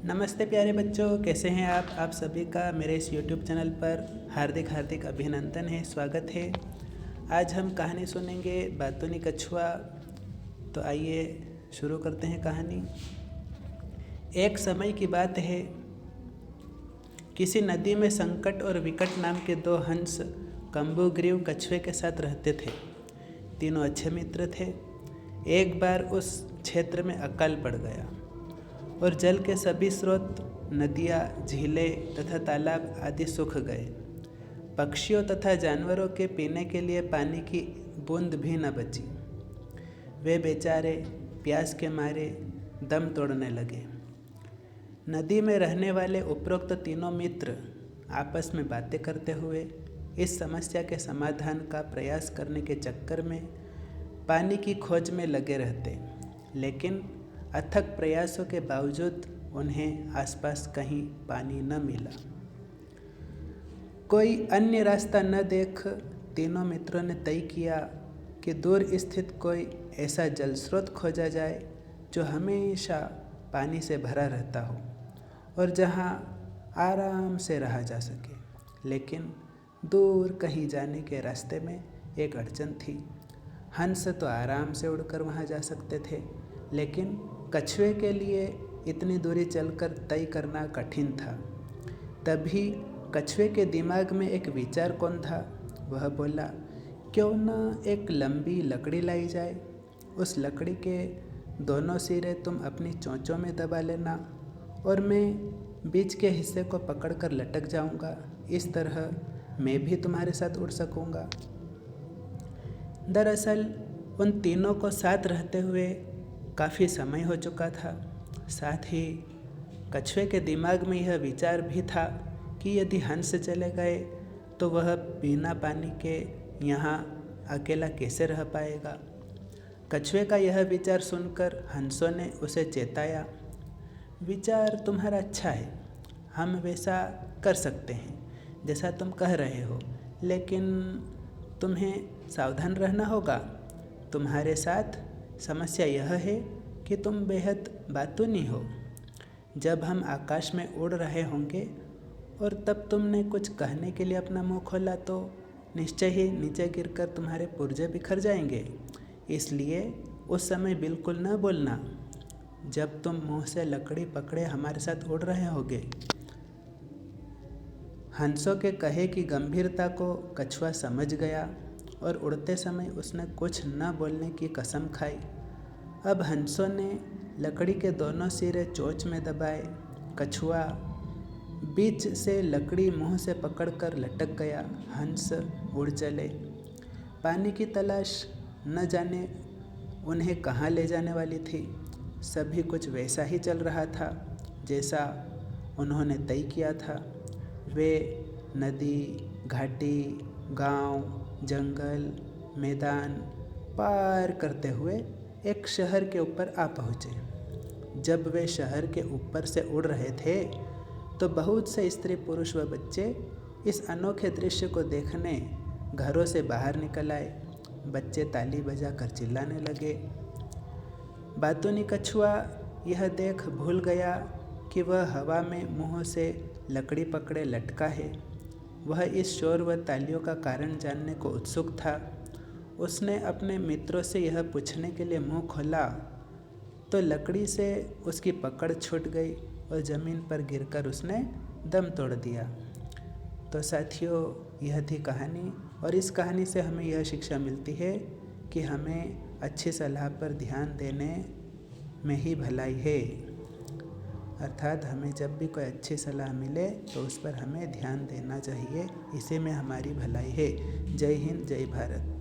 नमस्ते प्यारे बच्चों, कैसे हैं आप सभी का मेरे इस YouTube चैनल पर हार्दिक हार्दिक अभिनंदन है, स्वागत है। आज हम कहानी सुनेंगे बातूनी कछुआ। तो आइए शुरू करते हैं कहानी। एक समय की बात है, किसी नदी में संकट और विकट नाम के दो हंस कंबुग्रीव कछुए के साथ रहते थे। तीनों अच्छे मित्र थे। एक बार उस क्षेत्र में अकाल पड़ गया और जल के सभी स्रोत, नदियाँ, झीलें तथा तालाब आदि सूख गए। पक्षियों तथा जानवरों के पीने के लिए पानी की बूंद भी न बची। वे बेचारे प्यास के मारे दम तोड़ने लगे। नदी में रहने वाले उपरोक्त तीनों मित्र आपस में बातें करते हुए इस समस्या के समाधान का प्रयास करने के चक्कर में पानी की खोज में लगे रहते, लेकिन अथक प्रयासों के बावजूद उन्हें आसपास कहीं पानी न मिला। कोई अन्य रास्ता न देख तीनों मित्रों ने तय किया कि दूर स्थित कोई ऐसा जल स्रोत खोजा जाए जो हमेशा पानी से भरा रहता हो और जहां आराम से रहा जा सके। लेकिन दूर कहीं जाने के रास्ते में एक अड़चन थी। हंस तो आराम से उड़कर वहां जा सकते थे, लेकिन कछुए के लिए इतनी दूरी चलकर तय करना कठिन था। तभी कछुए के दिमाग में एक विचार कौन था। वह बोला, क्यों न एक लंबी लकड़ी लाई जाए। उस लकड़ी के दोनों सिरे तुम अपनी चोंचों में दबा लेना और मैं बीच के हिस्से को पकड़कर लटक जाऊंगा। इस तरह मैं भी तुम्हारे साथ उड़ सकूंगा। दरअसल उन तीनों को साथ रहते हुए काफ़ी समय हो चुका था। साथ ही कछुए के दिमाग में यह विचार भी था कि यदि हंस चले गए तो वह बिना पानी के यहाँ अकेला कैसे रह पाएगा। कछुए का यह विचार सुनकर हंसों ने उसे चेताया, विचार तुम्हारा अच्छा है, हम वैसा कर सकते हैं जैसा तुम कह रहे हो, लेकिन तुम्हें सावधान रहना होगा। तुम्हारे साथ समस्या यह है कि तुम बेहद बातूनी हो। जब हम आकाश में उड़ रहे होंगे और तब तुमने कुछ कहने के लिए अपना मुंह खोला तो निश्चय ही नीचे गिरकर तुम्हारे पुर्जे बिखर जाएंगे। इसलिए उस समय बिल्कुल न बोलना जब तुम मुंह से लकड़ी पकड़े हमारे साथ उड़ रहे होगे। हंसों के कहे की गंभीरता को कछुआ समझ गया और उड़ते समय उसने कुछ न बोलने की कसम खाई। अब हंसों ने लकड़ी के दोनों सिरे चोंच में दबाए। कछुआ बीच से लकड़ी मुंह से पकड़कर लटक गया। हंस उड़ चले। पानी की तलाश न जाने उन्हें कहाँ ले जाने वाली थी। सभी कुछ वैसा ही चल रहा था जैसा उन्होंने तय किया था। वे नदी, घाटी, गांव, जंगल, मैदान पार करते हुए एक शहर के ऊपर आ पहुँचे। जब वे शहर के ऊपर से उड़ रहे थे तो बहुत से स्त्री, पुरुष व बच्चे इस अनोखे दृश्य को देखने घरों से बाहर निकल आए। बच्चे ताली बजाकर चिल्लाने लगे। बातूनी कछुआ यह देख भूल गया कि वह हवा में मुंह से लकड़ी पकड़े लटका है। वह इस शोर व तालियों का कारण जानने को उत्सुक था। उसने अपने मित्रों से यह पूछने के लिए मुंह खोला तो लकड़ी से उसकी पकड़ छूट गई और ज़मीन पर गिरकर उसने दम तोड़ दिया। तो साथियों, यह थी कहानी और इस कहानी से हमें यह शिक्षा मिलती है कि हमें अच्छी सलाह पर ध्यान देने में ही भलाई है। अर्थात हमें जब भी कोई अच्छी सलाह मिले तो उस पर हमें ध्यान देना चाहिए। इसी में हमारी भलाई है। जय हिंद, जय भारत।